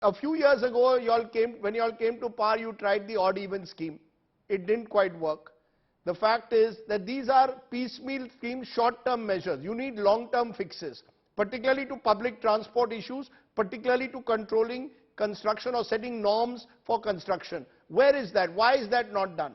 A few years ago, when you all came to power, you tried the odd-even scheme. It didn't quite work. The fact is that these are piecemeal schemes, short-term measures. You need long-term fixes, particularly to public transport issues, particularly to controlling construction or setting norms for construction. Where is that? Why is that not done?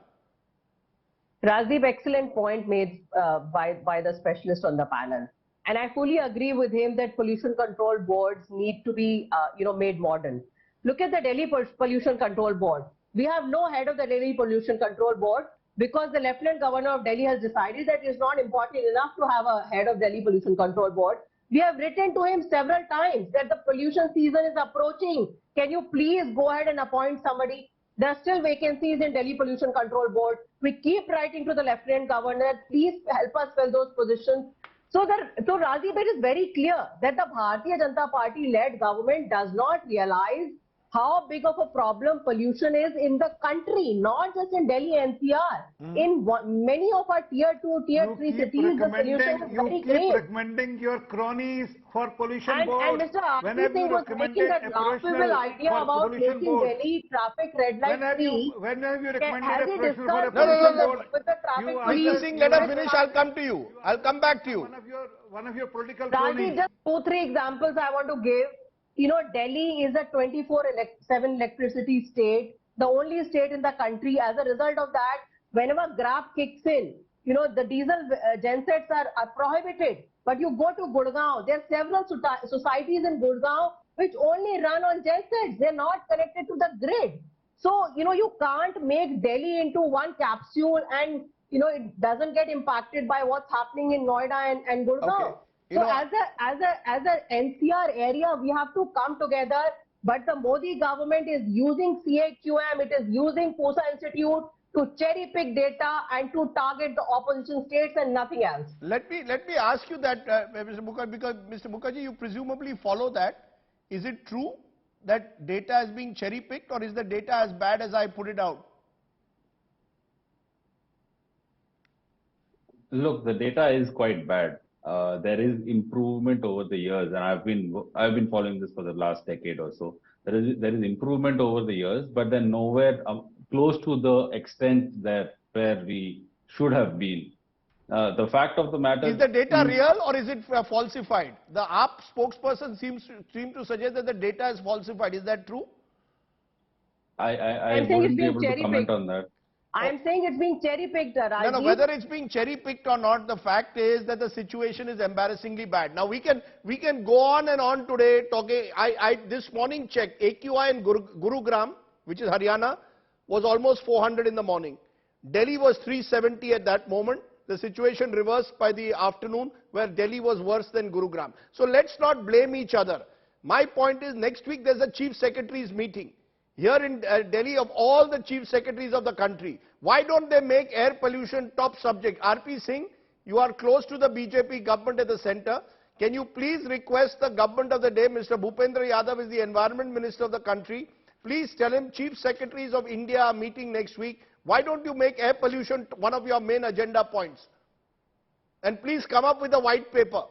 Rajdeep, excellent point made by the specialist on the panel. And I fully agree with him that pollution control boards need to be made modern. Look at the Delhi Pollution Control Board. We have no head of the Delhi Pollution Control Board because the Lieutenant Governor of Delhi has decided that it's not important enough to have a head of Delhi Pollution Control Board. We have written to him several times that the pollution season is approaching. Can you please go ahead and appoint somebody? There are still vacancies in Delhi Pollution Control Board. We keep writing to the Lieutenant Governor, please help us fill those positions. So Rajdeep, it is very clear that the Bharatiya Janata Party-led government does not realize how big of a problem pollution is in the country, not just in Delhi NCR. In many of our tier 2, tier 3 cities, the pollution is very great. You keep recommending your cronies for pollution board. And Mr. R.P. Singh was making that laughable idea about making Delhi traffic red light free. When have you recommended a discussed for a pollution board? With the traffic Mr. Singh, let us finish. I'll come to you. I'll come back to you. One of your political Rajdeep, cronies. just 2-3 examples I want to give. You know, Delhi is a 24/7 electricity state, the only state in the country. As a result of that, whenever GRAP kicks in, you know, the diesel gensets are prohibited. But you go to Gurgaon, there are several societies in Gurgaon which only run on gensets. They're not connected to the grid. So, you know, you can't make Delhi into one capsule and, you know, it doesn't get impacted by what's happening in Noida and Gurgaon. Okay. So as a NCR area, we have to come together. But the Modi government is using CAQM, it is using POSA Institute to cherry pick data and to target the opposition states and nothing else. Let me ask you that, Mr. Mukherjee, because Mr. Mukherjee, you presumably follow that. Is it true that data is being cherry picked, or is the data as bad as I put it out? Look, the data is quite bad. There is improvement over the years, and I've been following this for the last decade or so. There is improvement over the years, but then nowhere close to the extent that where we should have been. The fact of the matter is the data real or is it falsified? The AAP spokesperson seems to suggest that the data is falsified. Is that true? I wouldn't be able to comment on that. I am saying it's being cherry-picked, Rajdeep. No, whether it's being cherry-picked or not, the fact is that the situation is embarrassingly bad. Now, we can go on and on today talking. I this morning checked, AQI in Gurugram, which is Haryana, was almost 400 in the morning. Delhi was 370 at that moment. The situation reversed by the afternoon, where Delhi was worse than Gurugram. So let's not blame each other. My point is, next week there's a Chief Secretary's meeting. Here in Delhi, of all the chief secretaries of the country, why don't they make air pollution top subject? R.P. Singh, you are close to the BJP government at the center. Can you please request the government of the day, Mr. Bhupendra Yadav is the environment minister of the country. Please tell him chief secretaries of India are meeting next week. Why don't you make air pollution one of your main agenda points? And please come up with a white paper.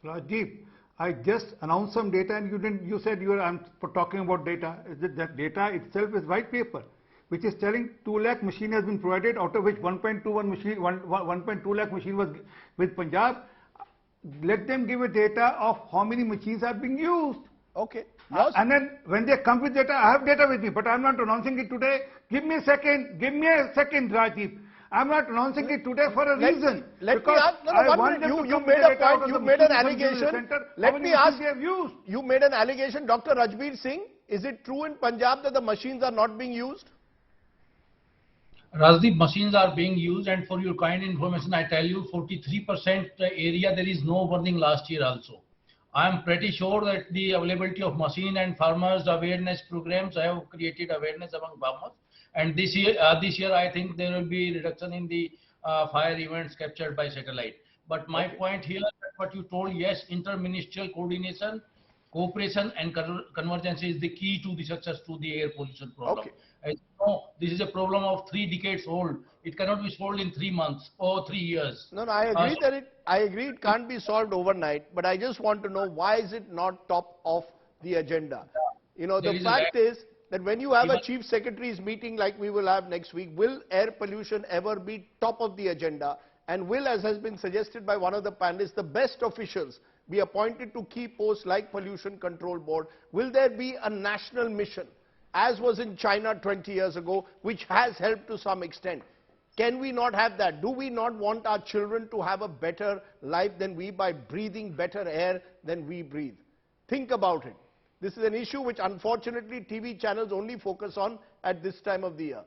Rajiv, I just announced some data and you said I'm talking about data. That data itself is white paper, which is telling 2 lakh machine has been provided, out of which 1.2 lakh machine was with Punjab. Let them give a data of how many machines are being used. Okay. And then when they come with data, I have data with me, but I'm not announcing it today. Give me a second, Rajiv. I'm not announcing it today for a reason. Let me ask, you made a point, you made an allegation. Let me ask, you made an allegation, Dr. Rajbir Singh, is it true in Punjab that the machines are not being used? Rajdeep, machines are being used, and for your kind information, I tell you 43% area there is no burning last year also. I am pretty sure that the availability of machine and farmers awareness programs have created awareness among farmers. And this year I think there will be reduction in the fire events captured by satellite. But my point here, what you told, yes, interministerial coordination Cooperation and convergence is the key to the success to the air pollution problem. Okay. As you know, this is a problem of 3 decades old. It cannot be solved in 3 months or 3 years. No, no, I agree it can't be solved overnight, but I just want to know why is it not top of the agenda? You know, There the is fact is that when you have a Even- chief secretary's meeting like we will have next week, will air pollution ever be top of the agenda? And will, as has been suggested by one of the panelists, the best officials be appointed to key posts like Pollution Control Board? Will there be a national mission, as was in China 20 years ago, which has helped to some extent? Can we not have that? Do we not want our children to have a better life than we by breathing better air than we breathe? Think about it. This is an issue which unfortunately TV channels only focus on at this time of the year.